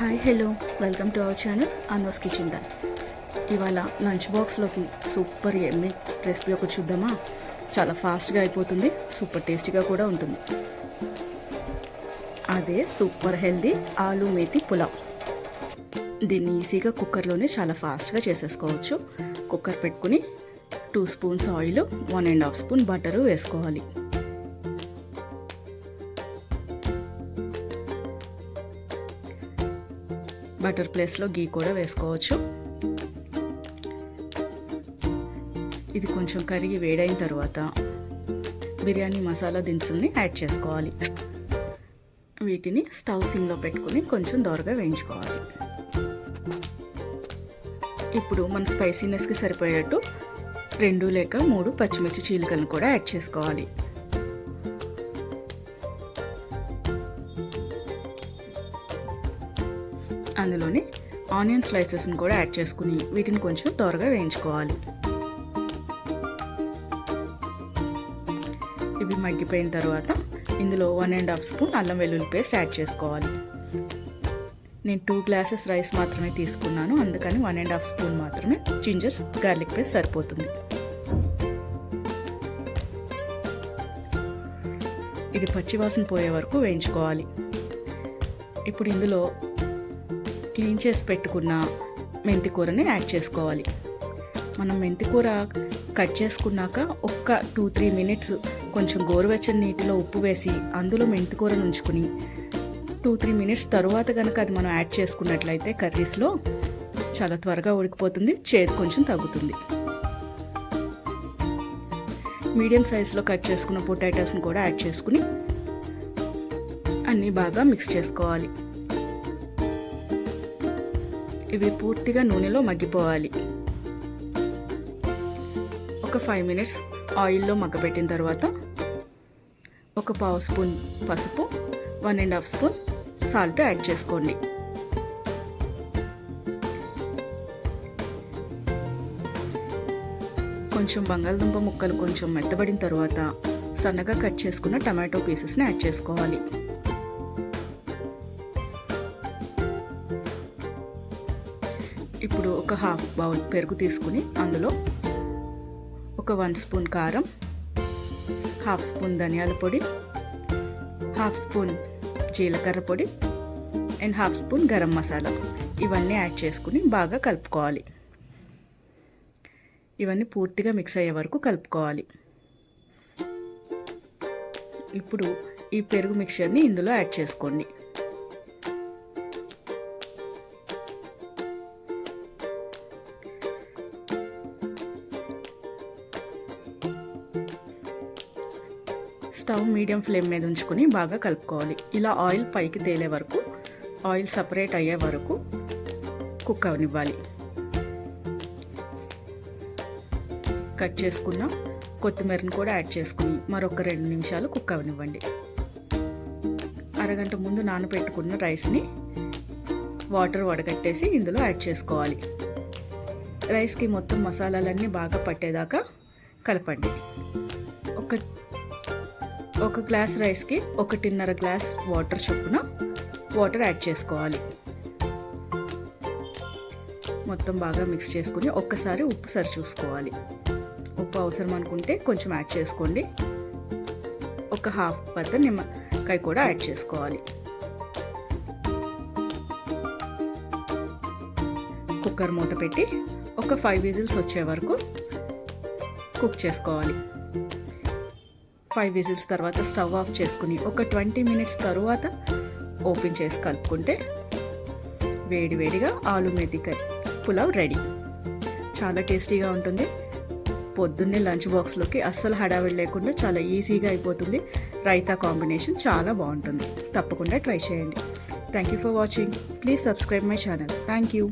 Hi hello welcome to our channel అన్వస్ kitchen డాల్. ఇవాళ లంచ్ బాక్స్లోకి సూపర్ ఎమ్మీ రెసిపీ ఒకటి చూద్దామా. చాలా ఫాస్ట్గా అయిపోతుంది, సూపర్ టేస్టీగా కూడా ఉంటుంది. అదే సూపర్ హెల్దీ ఆలూ మేతి పులావ్. దీన్ని ఈజీగా కుక్కర్లోనే చాలా ఫాస్ట్గా చేసేసుకోవచ్చు. కుక్కర్ పెట్టుకుని 2 స్పూన్స్ ఆయిల్, 1.5 స్పూన్ బటరు వేసుకోవాలి. బటర్ ప్లేస్లో గీ కూడా వేసుకోవచ్చు. ఇది కొంచెం కరిగి వేడైన తర్వాత బిర్యానీ మసాలా దినుసుల్ని యాడ్ చేసుకోవాలి. వీటిని స్టవ్ సిమ్లో పెట్టుకుని కొంచెం దోరగా వేయించుకోవాలి. ఇప్పుడు మన స్పైసీనెస్కి సరిపోయేట్టు 2 లేక 3 పచ్చిమిర్చి చీలికలను కూడా యాడ్ చేసుకోవాలి. అందులోని ఆనియన్ స్లైసెస్ని కూడా యాడ్ చేసుకుని వీటిని కొంచెం త్వరగా వేయించుకోవాలి. ఇవి మగ్గిపోయిన తర్వాత ఇందులో 1.5 స్పూన్ అల్లం వెల్లుల్లి పేస్ట్ యాడ్ చేసుకోవాలి. నేను 2 గ్లాసెస్ రైస్ మాత్రమే తీసుకున్నాను, అందుకని 1.5 స్పూన్ మాత్రమే జింజర్ గార్లిక్ పేస్ట్ సరిపోతుంది. ఇది పచ్చివాసన పోయే వరకు వేయించుకోవాలి. ఇప్పుడు ఇందులో క్లీన్ చేసి పెట్టుకున్న మెంతి కూరని యాడ్ చేసుకోవాలి. మనం మెంతి కూర కట్ చేసుకున్నాక ఒక్క 2-3 మినిట్స్ కొంచెం గోరువెచ్చని నీటిలో ఉప్పు వేసి అందులో మెంతి కూరను ఉంచుకుని 2-3 మినిట్స్ తర్వాత కనుక అది మనం యాడ్ చేసుకున్నట్లయితే కర్రీస్లో చాలా త్వరగా ఉడికిపోతుంది, చేదు కొంచెం తగ్గుతుంది. మీడియం సైజులో కట్ చేసుకున్న పొటాటోస్ని కూడా యాడ్ చేసుకుని అన్నీ బాగా మిక్స్ చేసుకోవాలి. ఇవి పూర్తిగా నూనెలో మగ్గిపోవాలి. ఒక 5 మినిట్స్ ఆయిల్లో మగ్గబెట్టిన తర్వాత ఒక 1/2 స్పూన్ పసుపు, 1.5 స్పూన్ సాల్ట్ యాడ్ చేసుకోండి. కొంచెం బంగాళదుంప ముక్కలు కొంచెం మెత్తబడిన తర్వాత సన్నగా కట్ చేసుకున్న టమాటో పీసెస్ని యాడ్ చేసుకోవాలి. ఇప్పుడు ఒక 1/2 బౌల్ పెరుగు తీసుకుని అందులో ఒక 1 స్పూన్ కారం, 1/2 స్పూన్ ధనియాల పొడి, 1/2 స్పూన్ జీలకర్ర పొడి అండ్ 1/2 స్పూన్ గరం మసాలా ఇవన్నీ యాడ్ చేసుకుని బాగా కలుపుకోవాలి. ఇవన్నీ పూర్తిగా మిక్స్ అయ్యే వరకు కలుపుకోవాలి. ఇప్పుడు ఈ పెరుగు మిక్చర్ని ఇందులో యాడ్ చేసుకోండి. స్టవ్ మీడియం ఫ్లేమ్ మీద ఉంచుకొని బాగా కలుపుకోవాలి. ఇలా ఆయిల్ పైకి తేలే వరకు, ఆయిల్ సపరేట్ అయ్యే వరకు కుక్ అవనివ్వాలి. కట్ చేసుకున్న కొత్తిమీరని కూడా యాడ్ చేసుకుని మరొక 2 నిమిషాలు కుక్ అవనివ్వండి. అరగంట ముందు నానబెట్టుకున్న రైస్ని వాటర్ వడగట్టేసి ఇందులో యాడ్ చేసుకోవాలి. రైస్కి మొత్తం మసాలాలన్నీ బాగా పట్టేదాకా కలపండి. ఒక గ్లాస్ రైస్కి 1.5 గ్లాస్ వాటర్ చొప్పున వాటర్ యాడ్ చేసుకోవాలి. మొత్తం బాగా మిక్స్ చేసుకుని ఒక్కసారి ఉప్పు సరి చూసుకోవాలి. ఉప్పు అవసరం అనుకుంటే కొంచెం యాడ్ చేసుకోండి. ఒక 1/2 పెద్ద నిమ్మకాయ కూడా యాడ్ చేసుకోవాలి. కుక్కర్ మూత పెట్టి ఒక 5 విజిల్స్ వచ్చే వరకు కుక్ చేసుకోవాలి. 5 విజిల్స్ తర్వాత స్టవ్ ఆఫ్ చేసుకుని ఒక 20 మినిట్స్ తర్వాత ఓపెన్ చేసి కలుపుకుంటే వేడివేడిగా ఆలూ మేతి పులావ్ రెడీ. చాలా టేస్టీగా ఉంటుంది. పొద్దున్నే లంచ్ బాక్స్లోకి అస్సలు హడావిడి లేకుండా చాలా ఈజీగా అయిపోతుంది. రైతా కాంబినేషన్ చాలా బాగుంటుంది. తప్పకుండా ట్రై చేయండి. Thank you for watching. Please subscribe my channel. Thank you.